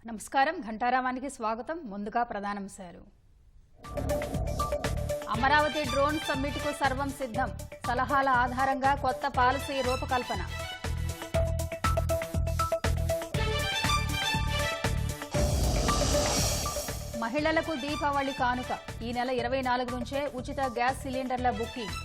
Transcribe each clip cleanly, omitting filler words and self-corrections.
నమస్కారం ఘంటారావానికి స్వాగతం. ముందుగా ప్రధానాంశాలు. అమరావతి డ్రోన్ సమ్మిట్ కు సర్వం సిద్ధం. సలహాల ఆధారంగా కొత్త పాలసీ రూపకల్పన. మహిళలకు దీపావళి కానుక. ఈ నెల 24 నుంచే ఉచిత గ్యాస్ సిలిండర్ల బుకింగ్.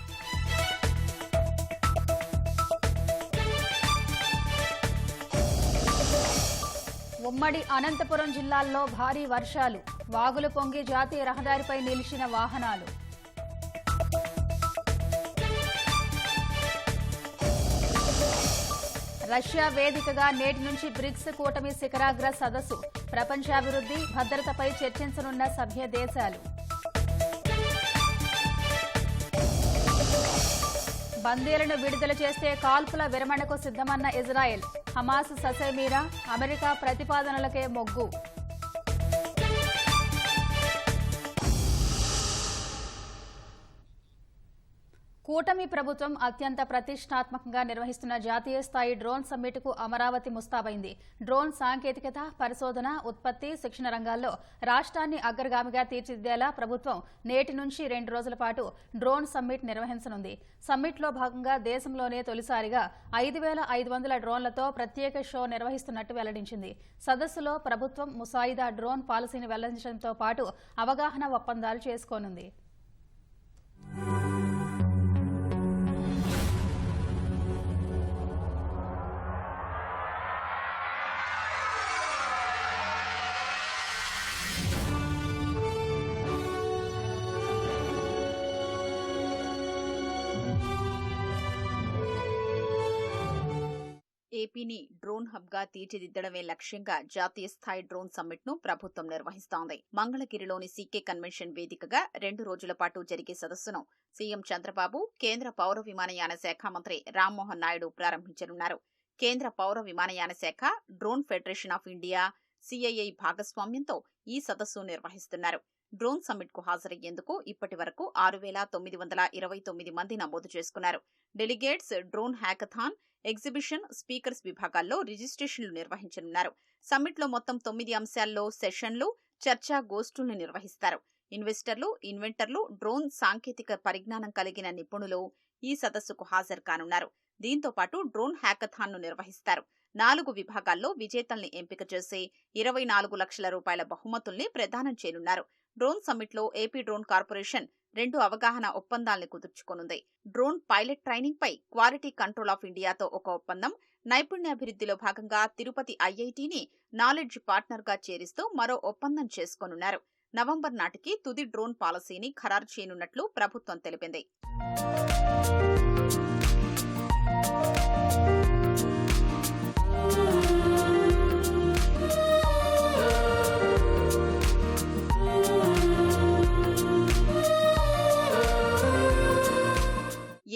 ఉమ్మడి అనంతపురం జిల్లాల్లో భారీ వర్షాలు. వాగులు పొంగి జాతీయ రహదారిపై నిలిచిన వాహనాలు. రష్యా వేదికగా నేటి నుంచి బ్రిక్స్ కూటమి శిఖరాగ్ర సదస్సు. ప్రపంచాభివృద్ధి, భద్రతపై చర్చించనున్న సభ్య దేశాలు. బందీలను విడుదల చేస్తే కాల్పుల విరమణకు సిద్ధమన్న ఇజ్రాయెల్. హమాస్ ససేమీరా, అమెరికా ప్రతిపాదనలకే మొగ్గు. కూటమి ప్రభుత్వం అత్యంత ప్రతిష్టాత్మకంగా నిర్వహిస్తున్న జాతీయ స్థాయి డ్రోన్ సమ్మిట్కు అమరావతి ముస్తాబైంది. డ్రోన్ సాంకేతికత, పరిశోధన, ఉత్పత్తి, శిక్షణ రంగాల్లో రాష్ట్రాన్ని అగ్రగామిగా తీర్చిదిద్దేలా ప్రభుత్వం నేటి నుంచి 2 రోజుల పాటు డ్రోన్ సమ్మిట్ నిర్వహించనుంది. సమ్మిట్లో భాగంగా దేశంలోనే తొలిసారిగా 5,500 డ్రోన్లతో ప్రత్యేక షో నిర్వహిస్తున్నట్టు వెల్లడించింది. సదస్సులో ప్రభుత్వం ముసాయిదా డ్రోన్ పాలసీని వెల్లడించడంతో పాటు అవగాహన ఒప్పందాలు చేసుకోనుంది. ఏపీని డ్రోన్ హబ్ గా తీర్చిదిద్దడమే లక్ష్యంగా జాతీయ స్థాయి డ్రోన్ సమ్మిట్ ను ప్రభుత్వం నిర్వహిస్తోంది. మంగళగిరిలోని సీకే కన్వెన్షన్ వేదికగా 2 రోజుల పాటు జరిగే సదస్సును సీఎం చంద్రబాబు, కేంద్ర పౌర విమానయాన శాఖ మంత్రి రామ్మోహన్ నాయుడు ప్రారంభించనున్నారు. కేంద్ర పౌర విమానయాన శాఖ, drone federation of India, CII భాగస్వామ్యంతో ఈ సదస్సు నిర్వహిస్తున్నారు. డ్రోన్ సమ్మిట్ కు హాజరయ్యేందుకు ఇప్పటి వరకు 6,929 మంది నమోదు చేసుకున్నారు. Delegates drone hackathon, exhibition, speakers విభాగాల్లో రిజిస్ట్రేషన్లు నిర్వహించనున్నారు. సమ్మిట్లో మొత్తం 9 అంశాల్లో సెషన్లు, చర్చా గోష్ఠుల్ని నిర్వహిస్తారు. ఇన్వెస్టర్లు, ఇన్వెంటర్లు, డ్రోన్ సాంకేతిక పరిజ్ఞానం కలిగిన నిపుణులు ఈ సదస్సుకు హాజరు కానున్నారు. దీంతో పాటు డ్రోన్ హ్యాకథాన్ ను నిర్వహిస్తారు. 4 విభాగాల్లో విజేతల్ని ఎంపిక చేసి 24 లక్షల రూపాయల బహుమతుల్ని ప్రదానం చేయనున్నారు. డ్రోన్ సమ్మిట్ లో ఏపీ డ్రోన్ కార్పొరేషన్ 2 అవగాహన ఒప్పందాల్ని కుదుర్చుకోనుంది. డ్రోన్ పైలట్ ట్రైనింగ్ పై క్వాలిటీ కంట్రోల్ ఆఫ్ ఇండియాతో ఒక ఒప్పందం, నైపుణ్యాభివృద్ధిలో భాగంగా తిరుపతి ఐఐటీని నాలెడ్జ్ పార్ట్నర్ గా చేరిస్తూ మరో ఒప్పందం చేసుకోనున్నారు. నవంబర్ నాటికి తుది డ్రోన్ పాలసీని ఖరారు చేయనున్నట్లు ప్రభుత్వం తెలిపింది.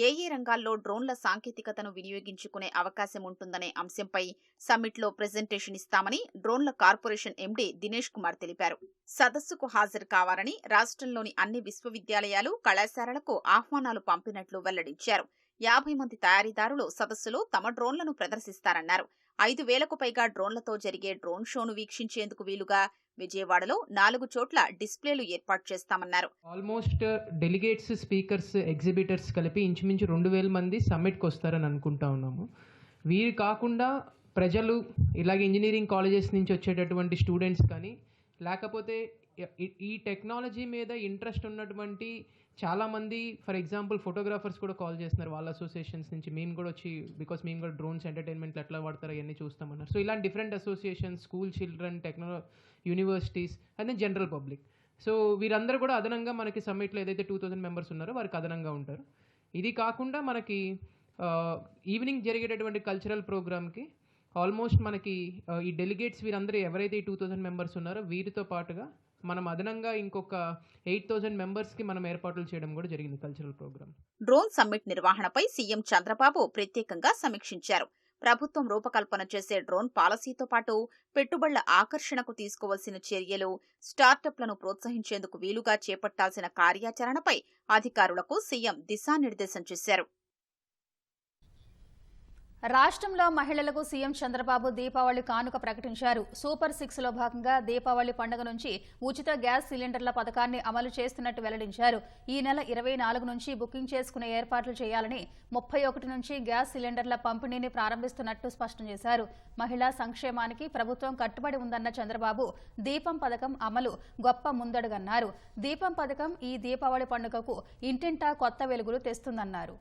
ఏ రంగాల్లో డ్రోన్ల సాంకేతికతను వినియోగించుకునే అవకాశం ఉంటుందనే అంశంపై సమ్మిట్లో ప్రెజెంటేషన్ ఇస్తామని డ్రోన్ల కార్పొరేషన్ ఎండీ దినేష్ కుమార్ తెలిపారు. సదస్సుకు హాజరు కావాలని రాష్ట్రంలోని అన్ని విశ్వవిద్యాలయాలు, కళాశాలలకు ఆహ్వానాలు పంపినట్లు వెల్లడించారు. 50 మంది తయారీదారులు సదస్సులో తమ డ్రోన్లను ప్రదర్శిస్తారన్నారు. 5,000కు పైగా డ్రోన్లతో జరిగే డ్రోన్ షోను వీక్షించేందుకు వీలుగా విజయవాడలో 4 చోట్ల డిస్ప్లేలు ఏర్పాటు చేస్తామన్నారు. ఆల్మోస్ట్ డెలిగేట్స్, స్పీకర్స్, ఎగ్జిబిటర్స్ కలిపి ఇంచుమించు 2,000 మంది సమ్మిట్కి వస్తారని అనుకుంటా ఉన్నాము. వీరు కాకుండా ప్రజలు, ఇలాగే ఇంజనీరింగ్ కాలేజెస్ నుంచి వచ్చేటటువంటి స్టూడెంట్స్ కానీ, లేకపోతే ఈ టెక్నాలజీ మీద ఇంట్రెస్ట్ ఉన్నటువంటి చాలామంది, ఫర్ ఎగ్జాంపుల్ ఫోటోగ్రాఫర్స్ కూడా కాల్ చేస్తున్నారు వాళ్ళ అసోసియేషన్స్ నుంచి. మేము కూడా వచ్చి, బికాస్ మేము కూడా డ్రోన్స్ ఎంటర్టైన్మెంట్లో ఎట్లా వాడతారో అవన్నీ చూస్తామన్నారు. సో ఇలాంటి different associations, school children, universities and general public. So వీరందరూ కూడా అదనంగా మనకి సమ్మిట్లో ఏదైతే 2,000 మెంబర్స్ ఉన్నారో వారికి అదనంగా ఉంటారు. ఇది కాకుండా మనకి ఈవినింగ్ జరిగేటటువంటి కల్చరల్ ప్రోగ్రామ్కి ఆల్మోస్ట్ మనకి ఈ డెలిగేట్స్ వీరందరూ ఎవరైతే ఈ 2,000 మెంబర్స్ ఉన్నారో వీరితో పాటుగా మనం అదనంగా ఇంకొక 8,000 మెంబర్స్కి మనం ఏర్పాట్లు చేయడం కూడా జరిగింది కల్చరల్ ప్రోగ్రామ్. డ్రోన్ సమ్మిట్ నిర్వహణపై సీఎం చంద్రబాబు ప్రత్యేకంగా సమీక్షించారు. ప్రభుత్వం రూపకల్పన చేసే డ్రోన్ పాలసీతో పాటు పెట్టుబడుల ఆకర్షణకు తీసుకోవాల్సిన చర్యలు, స్టార్టప్లను ప్రోత్సహించేందుకు వీలుగా చేపట్టాల్సిన కార్యాచరణపై అధికారులకు సీఎం దిశానిర్దేశం చేశారు. రాష్ట్రంలో మహిళలకు సీఎం చంద్రబాబు దీపావళి కానుక ప్రకటించారు. సూపర్ 6లో భాగంగా దీపావళి పండుగ నుంచి ఉచిత గ్యాస్ సిలిండర్ల పథకాన్ని అమలు చేస్తున్నట్టు వెల్లడించారు. ఈ నెల 24 నుంచి బుకింగ్ చేసుకునే ఏర్పాట్లు చేయాలని, 31 నుంచి గ్యాస్ సిలిండర్ల పంపిణీని ప్రారంభిస్తున్నట్టు స్పష్టం చేశారు. మహిళా సంక్షేమానికి ప్రభుత్వం కట్టుబడి ఉందన్న చంద్రబాబు దీపం పథకం అమలు గొప్ప ముందడుగన్నారు. దీపం పథకం ఈ దీపావళి పండుగకు ఇంటింటా కొత్త వెలుగులు తెస్తుందన్నారు.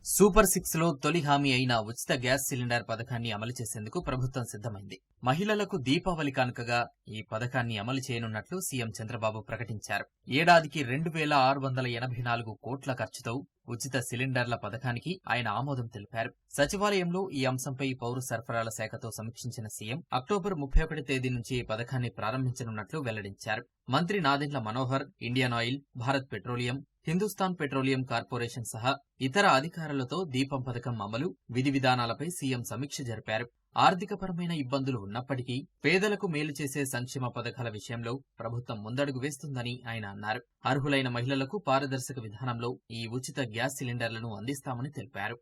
సూపర్ 6లో తొలి హామీ అయిన ఉచిత గ్యాస్ సిలిండర్ పథకాన్ని అమలు చేసేందుకు ప్రభుత్వం సిద్దమైంది. మహిళలకు దీపావళి కానుకగా ఈ పథకాన్ని అమలు చేయనున్నట్లు సీఎం చంద్రబాబు ప్రకటించారు. ఏడాదికి 2,684 కోట్ల ఖర్చుతో ఉచిత సిలిండర్ల పథకానికి ఆయన ఆమోదం తెలిపారు. సచివాలయంలో ఈ అంశంపై పౌర సరఫరాల శాఖతో సమీక్షించిన సీఎం అక్టోబర్ 31 తేదీ నుంచి ఈ పథకాన్ని ప్రారంభించనున్నట్లు వెల్లడించారు. మంత్రి Nadendla Manohar, Indian oil, Bharat petroleum, Hindustan petroleum corporation సహా ఇతర అధికారులతో దీపం పథకం అమలు, విధి విధానాలపై సీఎం సమీక్ష జరిపారు. ఆర్థికపరమైన ఇబ్బందులు ఉన్నప్పటికీ పేదలకు మేలు చేసే సంక్షేమ పథకాల విషయంలో ప్రభుత్వం ముందడుగు వేస్తుందని ఆయన అన్నారు. అర్హులైన మహిళలకు పారదర్శక విధానంలో ఈ ఉచిత గ్యాస్ సిలిండర్లను అందిస్తామని తెలిపారు.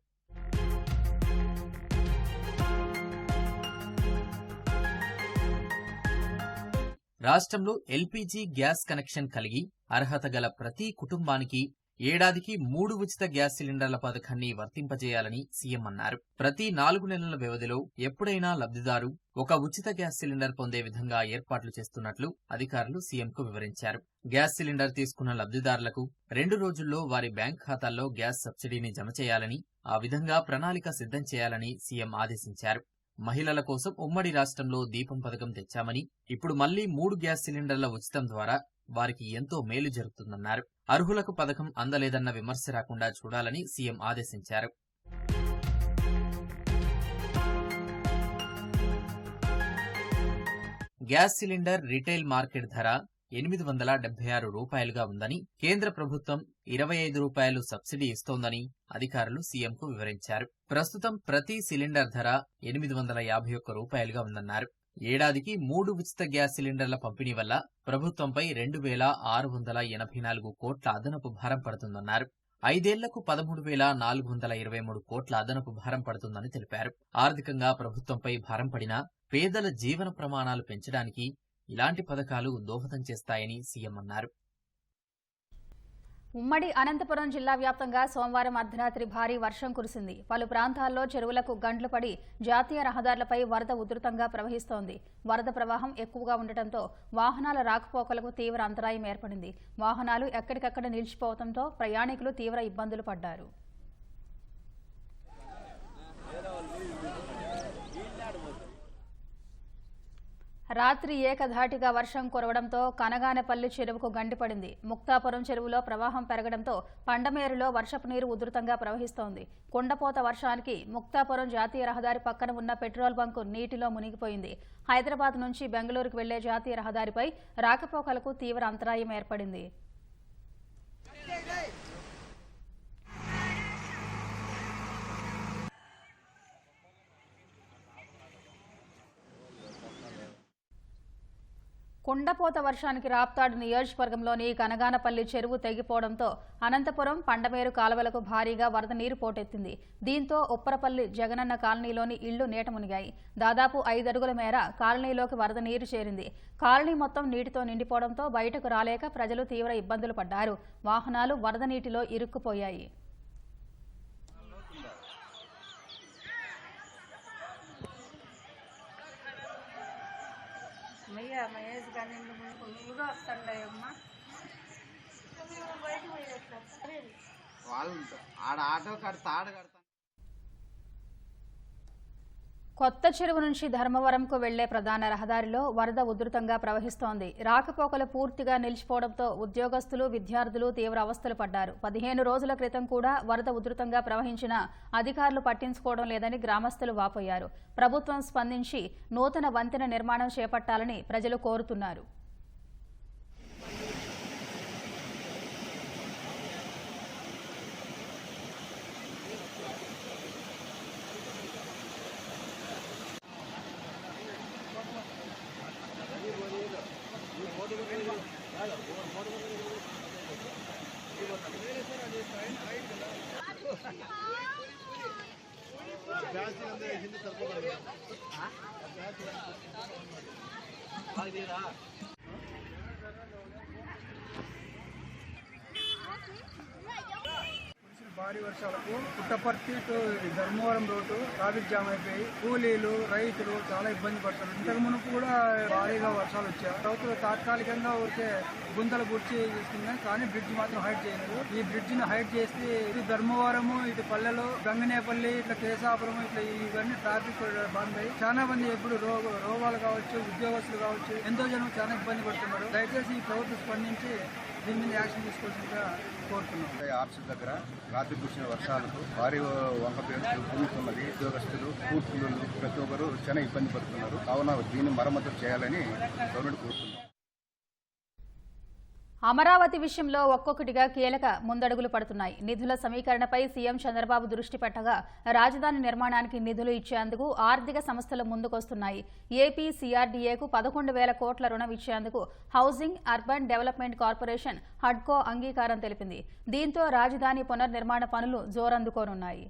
రాష్ట్రంలో ఎల్పీజీ గ్యాస్ కనెక్షన్ కలిగి అర్హత గల ప్రతి కుటుంబానికి ఏడాదికి 3 ఉచిత గ్యాస్ సిలిండర్ల పథకాన్ని వర్తింపజేయాలని సీఎం అన్నారు. ప్రతి 4 నెలల వ్యవధిలో ఎప్పుడైనా లబ్ధిదారు ఒక ఉచిత గ్యాస్ సిలిండర్ పొందే విధంగా ఏర్పాట్లు చేస్తున్నట్లు అధికారులు సీఎంకు వివరించారు. గ్యాస్ సిలిండర్ తీసుకున్న లబ్ధిదారులకు 2 రోజుల్లో వారి బ్యాంక్ ఖాతాల్లో గ్యాస్ సబ్సిడీని జమ చేయాలని, ఆ విధంగా ప్రణాళిక సిద్ధం చేయాలని సీఎం ఆదేశించారు. మహిళల కోసం ఉమ్మడి రాష్ట్రంలో దీపం పథకం తెచ్చామని, ఇప్పుడు మళ్లీ 3 గ్యాస్ సిలిండర్ల ఉచితం ద్వారా వారికి ఎంతో మేలు జరుగుతుందన్నారు. అర్హులకు పథకం అందలేదన్న విమర్శ రాకుండా చూడాలని సీఎం ఆదేశించారు. గ్యాస్ సిలిండర్ రిటైల్ మార్కెట్ ధర 876 రూపాయలుగా ఉందని, కేంద్ర ప్రభుత్వం 25 రూపాయలు సబ్సిడీ ఇస్తోందని అధికారులు సీఎంకు వివరించారు. ప్రస్తుతం ప్రతి సిలిండర్ ధర 851 రూపాయలుగా ఉందన్నారు. ఏడాదికి 3 ఉచిత గ్యాస్ సిలిండర్ల పంపిణీ వల్ల ప్రభుత్వంపై 2,684 కోట్ల అదనపు భారం పడుతుందన్నారు. 5 ఏళ్లకు 13,423 కోట్ల అదనపు భారం పడుతుందని తెలిపారు. ఆర్థికంగా ప్రభుత్వంపై భారం పడినా పేదల జీవన ప్రమాణాలు పెంచడానికి ఇలాంటి పథకాలు దోహదం చేస్తాయని సీఎం అన్నారు. ఉమ్మడి అనంతపురం జిల్లా వ్యాప్తంగా సోమవారం అర్ధరాత్రి భారీ వర్షం కురిసింది. పలు ప్రాంతాల్లో చెరువులకు గండ్లు పడి జాతీయ రహదారులపై వరద ఉధృతంగా ప్రవహిస్తోంది. వరద ప్రవాహం ఎక్కువగా ఉండటంతో వాహనాల రాకపోకలకు తీవ్ర అంతరాయం ఏర్పడింది. వాహనాలు ఎక్కడికక్కడ నిలిచిపోవడంతో ప్రయాణికులు తీవ్ర ఇబ్బందులు పడ్డారు. రాత్రి ఏకధాటిగా వర్షం కురవడంతో కనగానపల్లి చెరువుకు గండిపడింది. ముక్తాపురం చెరువులో ప్రవాహం పెరగడంతో పండమేరులో వర్షపు నీరు ఉధృతంగా ప్రవహిస్తోంది. కుండపోత వర్షానికి ముక్తాపురం జాతీయ రహదారి పక్కన ఉన్న పెట్రోల్ బంకు నీటిలో మునిగిపోయింది. హైదరాబాద్ నుంచి బెంగళూరుకు వెళ్లే జాతీయ రహదారిపై రాకపోకలకు తీవ్ర అంతరాయం ఏర్పడింది. కుండపోత వర్షానికి రాప్తాడు నియోజకవర్గంలోని కనగానపల్లి చెరువు తెగిపోవడంతో అనంతపురం, పండమేరు కాలువలకు భారీగా వరద నీరు పోటెత్తింది. దీంతో ఉప్పరపల్లి జగనన్న కాలనీలోని ఇళ్లు నీట మునిగాయి. దాదాపు 5 అడుగుల మేర కాలనీలోకి వరద నీరు చేరింది. కాలనీ మొత్తం నీటితో నిండిపోవడంతో బయటకు రాలేక ప్రజలు తీవ్ర ఇబ్బందులు పడ్డారు. వాహనాలు వరద నీటిలో ఇరుక్కుపోయాయి. కొత్త చెరువు నుంచి ధర్మవరంకు వెళ్లే ప్రధాన రహదారిలో వరద ఉధృతంగా ప్రవహిస్తోంది. రాకపోకలు పూర్తిగా నిలిచిపోవడంతో ఉద్యోగస్తులు, విద్యార్థులు తీవ్ర అవస్థలు పడ్డారు. 15 రోజుల క్రితం కూడా వరద ఉధృతంగా ప్రవహించినా అధికారులు పట్టించుకోవడం లేదని గ్రామస్తులు వాపోయారు. ప్రభుత్వం స్పందించి నూతన వంతెన నిర్మాణం చేపట్టాలని ప్రజలు కోరుతున్నారు. భారీ వర్షాలకు Puttaparthi to Dharmavaram road traffic jam అయిపోయి కూలీలు రైతులు చాలా ఇబ్బంది పడుతున్నారు. ఇంతకు మునుపు కూడా భారీగా వర్షాలు వచ్చాయి. రైతులు తాత్కాలికంగా ఊరికే గుంతలు గుర్చి తీసుకున్నాయి, కానీ బ్రిడ్జ్ మాత్రం హైట్ చేయలేదు. ఈ బ్రిడ్జ్ ని హైట్ చేసి ఇటు ధర్మవరము, ఇటు పల్లెలు, గంగనేపల్లి, ఇట్లా కేశాపురం, ఇట్లా ఇవన్నీ ట్రాఫిక్ బంద్ అయ్యి చాలా మంది ఎప్పుడు రోగాలు కావచ్చు, ఉద్యోగస్తులు కావచ్చు, ఎంతో జనం చాలా ఇబ్బంది పడుతున్నారు. దయచేసి ఈ ప్రభుత్వం స్పందించి దీని మీద యాక్షన్ తీసుకోవాల్సిందిగా కోరుతున్నాం. ఆఫీస్ దగ్గర రాత్రి కురిసిన వర్షాలకు భారీ వంక పేరు భూమిస్తున్నది. ఉద్యోగస్తులు, కూర్చులు ప్రతి ఒక్కరు చాలా ఇబ్బంది పడుతున్నారు. కావున దీన్ని మరమ్మతు చేయాలని గవర్నమెంట్ కోరుతున్నాం. అమరావతి విషయంలో ఒక్కొక్కటిగా కీలక ముందడుగులు పడుతున్నాయి. నిధుల సమీకరణపై సీఎం చంద్రబాబు దృష్టి పెట్టగా రాజధాని నిర్మాణానికి నిధులు ఇచ్చేందుకు ఆర్థిక సంస్థలు ముందుకొస్తున్నాయి. ఏపీ CRDAకు 11,000 కోట్ల రుణం ఇచ్చేందుకు హౌసింగ్, అర్బన్ డెవలప్మెంట్ కార్పొరేషన్ హడ్కో అంగీకారం తెలిపింది. దీంతో రాజధాని పునర్నిర్మాణ పనులు జోరందుకోనున్నాయి.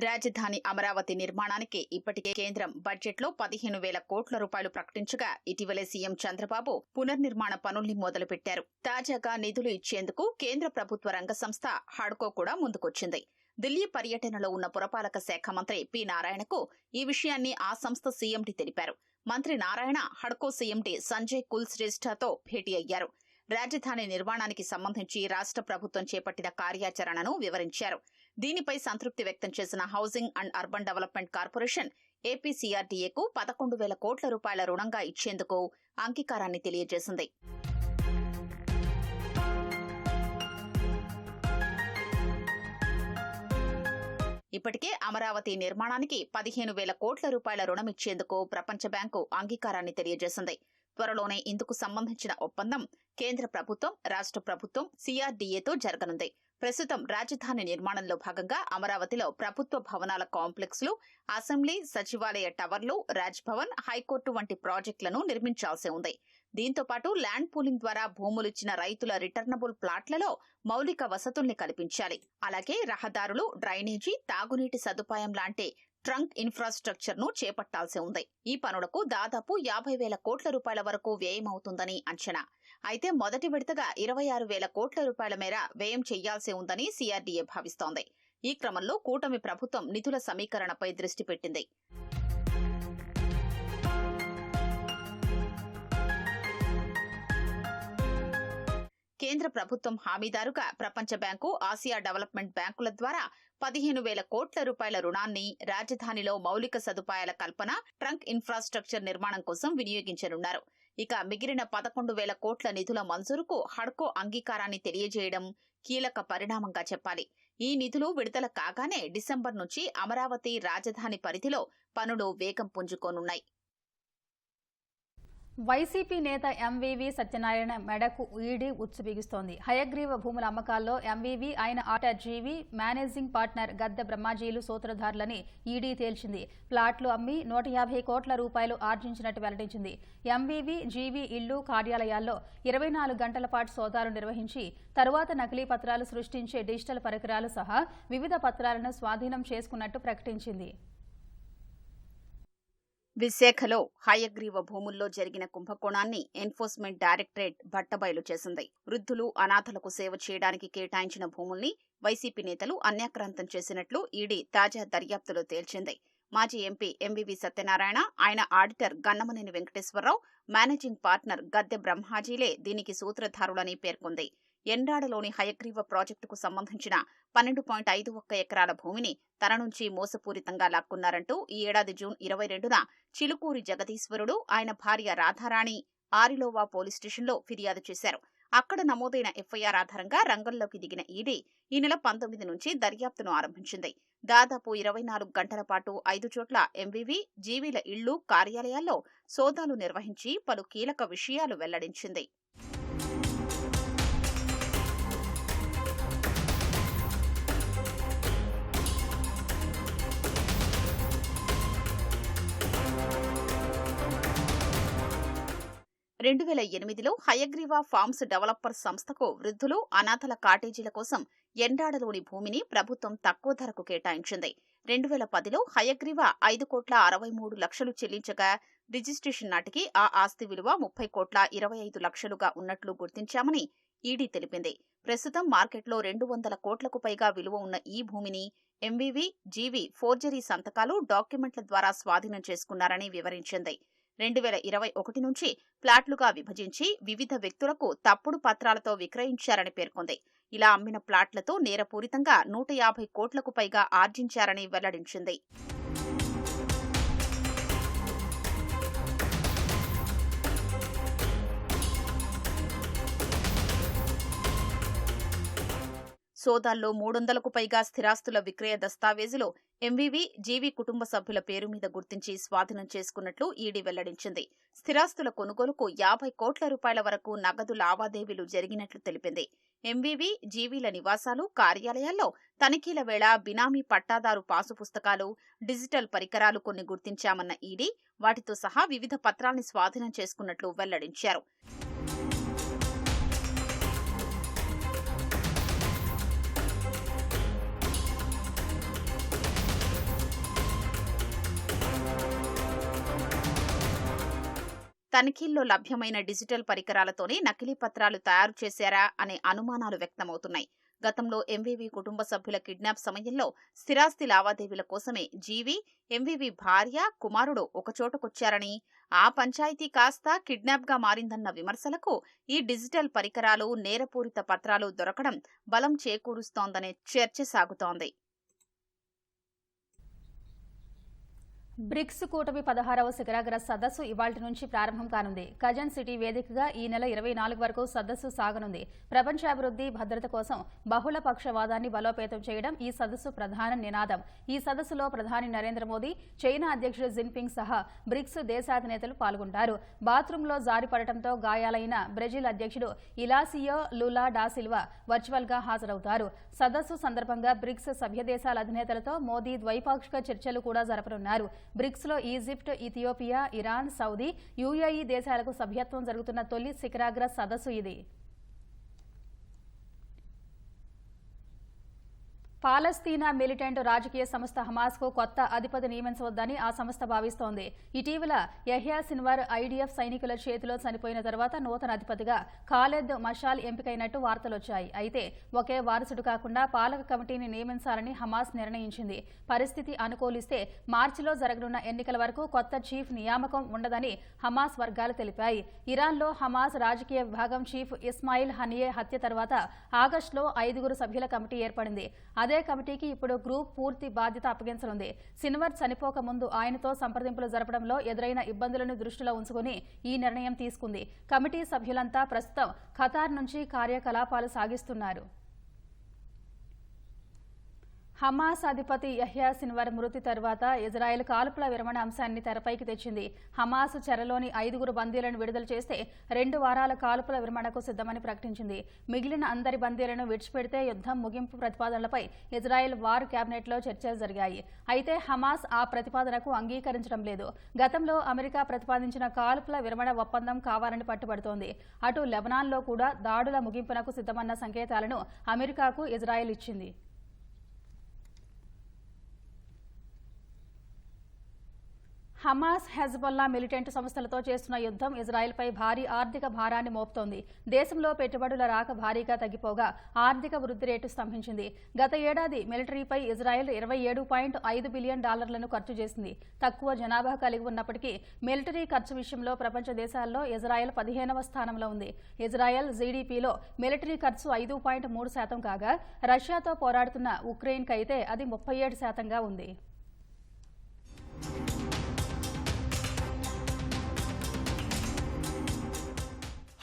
రాజధాని అమరావతి నిర్మాణానికి ఇప్పటికే కేంద్రం బడ్జెట్లో 15,000 కోట్ల రూపాయలు ప్రకటించగా ఇటీవలే సీఎం చంద్రబాబు పునర్నిర్మాణ పనుల్ని మొదలుపెట్టారు. తాజాగా నిధులు ఇచ్చేందుకు కేంద్ర ప్రభుత్వ రంగ సంస్థ హడ్కో కూడా ముందుకొచ్చింది. ఢిల్లీ పర్యటనలో ఉన్న పురపాలక శాఖ మంత్రి పి నారాయణకు ఈ విషయాన్ని ఆ సంస్థ సీఎండీ తెలిపారు. మంత్రి నారాయణ హడ్కో సీఎండీ సంజయ్ కుల్శ్రేష్ఠతో భేటీ అయ్యారు. రాజధాని నిర్మాణానికి సంబంధించి రాష్ట్ర ప్రభుత్వం చేపట్టిన కార్యాచరణను వివరించారు. దీనిపై సంతృప్తి వ్యక్తం చేసిన housing and urban development corporation AP CRDAకు 11,000 కోట్ల రూపాయల రుణంగా ఇచ్చేందుకు అంగీకారాన్ని తెలియజేసింది. ఇప్పటికే అమరావతి నిర్మాణానికి 15,000 కోట్ల రూపాయల రుణం ఇచ్చేందుకు ప్రపంచ బ్యాంకు అంగీకారాన్ని తెలియజేసింది. త్వరలోనే ఇందుకు సంబంధించిన ఒప్పందం కేంద్ర ప్రభుత్వం, రాష్ట్ర ప్రభుత్వం, CRDAతో జరగనుంది. ప్రస్తుతం రాజధాని నిర్మాణంలో భాగంగా అమరావతిలో ప్రభుత్వ భవనాల కాంప్లెక్స్లు, అసెంబ్లీ, సచివాలయ టవర్లు, రాజ్భవన్, హైకోర్టు వంటి ప్రాజెక్టులను నిర్మించాల్సి ఉంది. దీంతో పాటు ల్యాండ్ పూలింగ్ ద్వారా భూములిచ్చిన రైతుల రిటర్నబుల్ ప్లాట్లలో మౌలిక వసతుల్ని కల్పించాలి. అలాగే రహదారులు, డ్రైనేజీ, తాగునీటి సదుపాయం లాంటి ట్రంక్ ఇన్ఫ్రాస్ట్రక్చర్ ను చేపట్టాల్సి ఉంది. ఈ పనులకు దాదాపు 50,000 కోట్ల రూపాయల వరకు వ్యయమవుతుందని అంచనా. అయితే మొదటి విడతగా 26,000 కోట్ల రూపాయల మేర వ్యయం చేయాల్సి ఉందని CRDA భావిస్తోంది. ఈ క్రమంలో కూటమి ప్రభుత్వం నిధుల సమీకరణపై దృష్టి పెట్టింది. కేంద్ర ప్రభుత్వం హామీదారుగా ప్రపంచ బ్యాంకు, ఆసియా డెవలప్మెంట్ బ్యాంకుల ద్వారా 15,000 కోట్ల రూపాయల రుణాన్ని రాజధానిలో మౌలిక సదుపాయాల కల్పన, ట్రంక్ ఇన్ఫ్రాస్ట్రక్చర్ నిర్మాణం కోసం వినియోగించనున్నారు. ఇక మిగిలిన 11,000 కోట్ల నిధుల మంజూరుకు హడ్కో అంగీకారాన్ని తెలియజేయడం కీలక పరిణామంగా చెప్పాలి. ఈ నిధులు విడుదల కాగానే డిసెంబర్ నుంచి అమరావతి రాజధాని పరిధిలో పనులు వేగం పుంజుకోనున్నాయి. వైసీపీ నేత ఎంవీవీ సత్యనారాయణ మెడకు ఈడీ ఉచ్చు బిగుస్తోంది. హయగ్రీవ భూముల అమ్మకాల్లో ఎంవీవీ, ఆయన ఆటర్ జీవీ, మేనేజింగ్ పార్ట్నర్ గద్దె బ్రహ్మాజీలు సూత్రధారులని ఈడీ తేల్చింది. ప్లాట్లు అమ్మి 150 కోట్ల రూపాయలు ఆర్జించినట్టు వెల్లడించింది. ఎంవీవీ, జీవీ ఇళ్లు, కార్యాలయాల్లో 24 గంటల పాటు సోదాలు నిర్వహించి తరువాత నకిలీ పత్రాలు సృష్టించే డిజిటల్ పరికరాలు సహా వివిధ పత్రాలను స్వాధీనం చేసుకున్నట్టు ప్రకటించింది. విశాఖలో హయగ్రీవ భూముల్లో జరిగిన కుంభకోణాన్ని ఎన్ఫోర్స్మెంట్ డైరెక్టరేట్ బట్టబయలు చేసింది. వృద్ధులు, అనాథలకు సేవ చేయడానికి కేటాయించిన భూముల్ని వైసీపీ నేతలు అన్యాక్రాంతం చేసినట్లు ఈడీ తాజా దర్యాప్తులో తేల్చింది. మాజీ ఎంపీ ఎంవీవీ సత్యనారాయణ, ఆయన auditor Gannamaneni Venkateswara Rao, managing partner Gadde బ్రహ్మాజీలే దీనికి సూత్రధారులని పేర్కొంది. ఎండాడలోని హయగ్రీవ ప్రాజెక్టుకు సంబంధించిన 12.51 ఎకరాల భూమిని తన నుంచి మోసపూరితంగా లాక్కున్నారంటూ ఈ ఏడాది జూన్ 22న చిలుకూరి జగదీశ్వరుడు, ఆయన భార్య రాధారాణి ఆరిలోవా పోలీస్ స్టేషన్లో ఫిర్యాదు చేశారు. అక్కడ నమోదైన ఎఫ్ఐఆర్ ఆధారంగా రంగంలోకి దిగిన ఈడీ ఈ నెల 19 నుంచి దర్యాప్తును ఆరంభించింది. దాదాపు 24 గంటల పాటు 5 చోట్ల ఎంవీవీ, జీవీల ఇళ్లు, కార్యాలయాల్లో సోదాలు నిర్వహించి పలు కీలక విషయాలు వెల్లడించింది. రెండు 2008లో హయగ్రీవ ఫార్మ్స్ డెవలపర్ సంస్థకు వృద్ధులు, అనాథల కాటేజీల కోసం ఎండాడలోని భూమిని ప్రభుత్వం తక్కువ ధరకు కేటాయించింది. 2010లో హయగ్రీవ 5,63,00,000 చెల్లించగా రిజిస్ట్రేషన్ నాటికి ఆ ఆస్తి విలువ 30,25,00,000గా ఉన్నట్లు గుర్తించామని ఈడీ తెలిపింది. ప్రస్తుతం మార్కెట్లో 200 కోట్లకు పైగా విలువ ఉన్న ఈ భూమిని ఎంవీవీ, జీవీ ఫోర్జరీ సంతకాలు, డాక్యుమెంట్ల ద్వారా స్వాధీనం చేసుకున్నారని వివరించింది. 2021 నుంచి ప్లాట్లుగా విభజించి వివిధ వ్యక్తులకు తప్పుడు పత్రాలతో విక్రయించారని పేర్కొంది. ఇలా అమ్మిన ప్లాట్లతో నేరపూరితంగా 150 కోట్లకు పైగా ఆర్జించారని వెల్లడించింది. సోదాల్లో 300కు పైగా స్థిరాస్తుల విక్రయ దస్తావేజులు ఎంవీవీ, జీవీ కుటుంబ సభ్యుల పేరు మీద గుర్తించి స్వాధీనం చేసుకున్నట్లు ఈడీ వెల్లడించింది. స్థిరాస్తుల కొనుగోలుకు 50 కోట్ల రూపాయల వరకు నగదు లావాదేవీలు జరిగినట్లు తెలిపింది. ఎంవీవీ, జీవీల నివాసాలు, కార్యాలయాల్లో తనిఖీల వేళ బినామీ పట్టాదారు పాసు పుస్తకాలు, డిజిటల్ పరికరాలు కొన్ని గుర్తించామన్న ఈడీ వాటితో సహా వివిధ పత్రాల్ని స్వాధీనం చేసుకున్నట్లు వెల్లడించారు. తనిఖీల్లో లభ్యమైన డిజిటల్ పరికరాలతోనే నకిలీ పత్రాలు తయారు చేశారా అనే అనుమానాలు వ్యక్తమవుతున్నాయి. గతంలో ఎంవీవీ కుటుంబ సభ్యుల కిడ్నాప్ సమయంలో స్థిరాస్తి లావాదేవీల కోసమే జీవీ, ఎంవీవీ భార్య, కుమారుడు ఒకచోటకొచ్చారని, ఆ పంచాయతీ కాస్త కిడ్నాప్గా మారిందన్న విమర్శలకు ఈ డిజిటల్ పరికరాలు, నేరపూరిత పత్రాలు దొరకడం బలం చేకూరుస్తోందనే చర్చ సాగుతోంది. బ్రిక్స్ కూటమి 16వ శిఖరాగ్ర సదస్సు ఇవాళ్టి నుంచి ప్రారంభం కానుంది. కజన్ సిటీ వేదికగా ఈ నెల 24 వరకు సదస్సు సాగనుంది. ప్రపంచాభివృద్ధి, భద్రత కోసం బహుళ పక్షవాదాన్ని బలోపేతం చేయడం ఈ సదస్సు ప్రధాన నినాదం. ఈ సదస్సులో ప్రధాని నరేంద్ర మోదీ, చైనా అధ్యక్షుడు జిన్పింగ్ సహా బ్రిక్స్ దేశాధినేతలు పాల్గొంటారు. బాత్రూంలో జారిపడటంతో గాయాలైన బ్రెజిల్ అధ్యక్షుడు ఇలాసియో లూలా డా సిల్వా వర్చువల్ గా హాజరవుతారు. సదస్సు సందర్భంగా బ్రిక్స్ సభ్య దేశాల అధినేతలతో మోదీ ద్వైపాక్షిక చర్చలు కూడా జరపనున్నారు. బ్రిక్స్ లో Egypt, Ethiopia, Iran, Saudi, UAE దేశాలకు సభ్యత్వం జరుగుతున్న తొలి శిఖరాగ్ర సదస్సు ఇది. పాలస్తీనా మిలిటెంట్ రాజకీయ సంస్థ హమాస్ కు కొత్త అధిపతి నియమించవద్దని ఆ సంస్థ భావిస్తోంది. ఇటీవల యహ్యా సిన్వర్ ఐడీఎఫ్ సైనికుల చేతిలో చనిపోయిన తర్వాత నూతన అధిపతిగా ఖాలిద్ మషాల్ ఎంపికైనట్టు వార్తలొచ్చాయి. అయితే ఒకే వారసుడు కాకుండా పాలక కమిటీని నియమించాలని హమాస్ నిర్ణయించింది. పరిస్థితి అనుకూలిస్తే మార్చిలో జరగనున్న ఎన్నికల వరకు కొత్త చీఫ్ నియామకం ఉండదని హమాస్ వర్గాలు తెలిపాయి. ఇరాన్లో హమాస్ రాజకీయ విభాగం చీఫ్ ఇస్మాయిల్ హనియే హత్య తర్వాత ఆగస్టులో 5 సభ్యుల కమిటీ ఏర్పడింది. అదే కమిటీకి ఇప్పుడు గ్రూప్ పూర్తి బాధ్యత అప్పగించనుంది. సిన్వర్ చనిపోక ముందు ఆయనతో సంప్రదింపులు జరపడంలో ఎదురైన ఇబ్బందులను దృష్టిలో ఉంచుకుని ఈ నిర్ణయం తీసుకుంది. కమిటీ సభ్యులంతా ప్రస్తుతం ఖతార్ నుంచి కార్యకలాపాలు సాగిస్తున్నారు. హమాస్ అధిపతి యహ్యా సిన్వర్ మృతి తర్వాత ఇజ్రాయెల్ కాల్పుల విరమణ అంశాన్ని తెరపైకి తెచ్చింది. హమాస్ చెరలోని 5 బందీలను విడుదల చేస్తే 2 వారాల కాల్పుల విరమణకు సిద్ధమని ప్రకటించింది. మిగిలిన అందరి బందీలను విడిచిపెడితే యుద్ధం ముగింపు ప్రతిపాదనలపై ఇజ్రాయెల్ వార్ కేబినెట్లో చర్చలు జరిగాయి. అయితే హమాస్ ఆ ప్రతిపాదనకు అంగీకరించడం లేదు. గతంలో అమెరికా ప్రతిపాదించిన కాల్పుల విరమణ ఒప్పందం కావాలని పట్టుబడుతోంది. అటు లెబనాన్లో కూడా దాడుల ముగింపునకు సిద్ధమన్న సంకేతాలను అమెరికాకు ఇజ్రాయెల్ ఇచ్చింది. హమాస్, హెజ్బొల్లా మిలిటెంట్ సంస్థలతో చేస్తున్న యుద్ధం ఇజ్రాయెల్పై భారీ ఆర్థిక భారాన్ని మోపుతోంది. దేశంలో పెట్టుబడుల రాక భారీగా తగ్గిపోగా ఆర్థిక వృద్ధి రేటు స్తంభించింది. గత ఏడాది మిలిటరీపై ఇజ్రాయెల్ $27.5 బిలియన్ ఖర్చు చేసింది. తక్కువ జనాభా కలిగి ఉన్నప్పటికీ మిలిటరీ ఖర్చు విషయంలో ప్రపంచ దేశాల్లో ఇజ్రాయెల్ 15వ స్థానంలో ఉంది. ఇజ్రాయెల్ జీడీపీలో మిలిటరీ ఖర్చు 5.3% కాగా రష్యాతో పోరాడుతున్న ఉక్రెయిన్కైతే అది 37%గా ఉంది.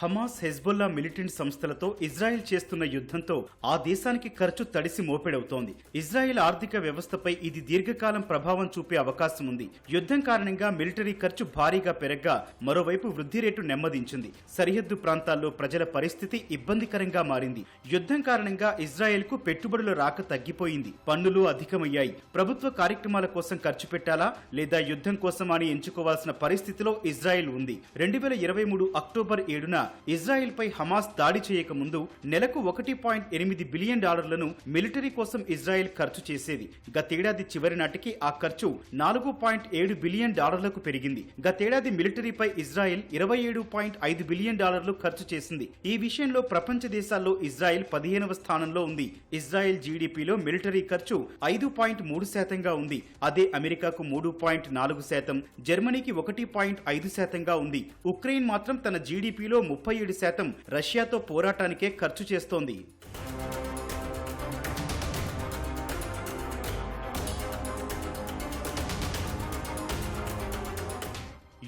హమాస్, హెజ్బొల్లా మిలిటెంట్ సంస్థలతో ఇజ్రాయెల్ చేస్తున్న యుద్ధంతో ఆ దేశానికి ఖర్చు తడిసి మోపెడవుతోంది. ఇజ్రాయెల్ ఆర్థిక వ్యవస్థపై ఇది దీర్ఘకాలం ప్రభావం చూపే అవకాశం ఉంది. యుద్ధం కారణంగా మిలిటరీ ఖర్చు భారీగా పెరగ్గా మరోవైపు వృద్ధి రేటు నెమ్మదించింది. సరిహద్దు ప్రాంతాల్లో ప్రజల పరిస్థితి ఇబ్బందికరంగా మారింది. యుద్ధం కారణంగా ఇజ్రాయెల్ కు పెట్టుబడుల రాక తగ్గిపోయింది. పన్నులు అధికమయ్యాయి. ప్రభుత్వ కార్యక్రమాల కోసం ఖర్చు పెట్టాలా లేదా యుద్ధం కోసమా అని ఎంచుకోవాల్సిన పరిస్థితిలో ఇజ్రాయెల్ ఉంది. 2023 అక్టోబర్ 7న ఇజ్రాయెల్పై హమాస్ దాడి చేయక ముందు నెలకు $1.8 బిలియన్ మిలిటరీ కోసం ఇజ్రాయెల్ ఖర్చు చేసేది. గతేడాది చివరి నాటికి ఆ ఖర్చు $4.7 బిలియన్ పెరిగింది. గతేడాది మిలిటరీపై ఇజ్రాయెల్ $27.5 బిలియన్ ఖర్చు చేసింది. ఈ విషయంలో ప్రపంచ దేశాల్లో ఇజ్రాయెల్ 15వ స్థానంలో ఉంది. ఇజ్రాయెల్ జీడీపీలో మిలిటరీ ఖర్చు 5.3% ఉంది. అదే అమెరికాకు 3.4%, జర్మనీకి 1.5% ఉంది. ఉక్రెయిన్ మాత్రం తన జీడీపీలో 37% రష్యాతో పోరాటానికే ఖర్చు చేస్తోంది.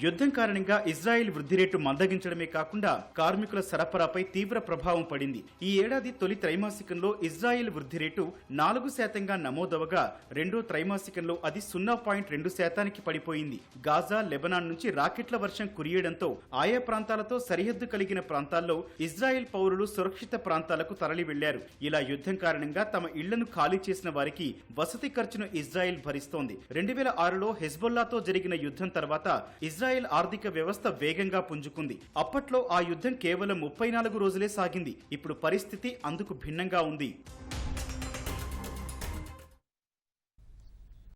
యుద్ధం కారణంగా ఇజ్రాయెల్ వృద్ధి రేటు మందగించడమే కాకుండా కార్మికుల సరఫరాపై తీవ్ర ప్రభావం పడింది. ఈ ఏడాది తొలి త్రైమాసికంలో ఇజ్రాయెల్ వృద్ధి రేటు 4% నమోదవగా రెండో త్రైమాసికంలో అది 0.2% పడిపోయింది. గాజా, లెబనాన్ నుంచి రాకెట్ల వర్షం కురియడంతో ఆయా ప్రాంతాలతో సరిహద్దు కలిగిన ప్రాంతాల్లో ఇజ్రాయెల్ పౌరులు సురక్షిత ప్రాంతాలకు తరలి వెళ్లారు. ఇలా యుద్ధం కారణంగా తమ ఇళ్లను ఖాళీ చేసిన వారికి వసతి ఖర్చును ఇజ్రాయెల్ భరిస్తోంది. 2006లో హెజ్బొల్లాతో జరిగిన యుద్ధం తర్వాత ఇజ్రాయెల్ ఆర్థిక వ్యవస్థ వేగంగా పుంజుకుంది. అప్పట్లో ఆ యుద్ధం కేవలం 34 రోజులే సాగింది. ఇప్పుడు పరిస్థితి అందుకు భిన్నంగా ఉంది.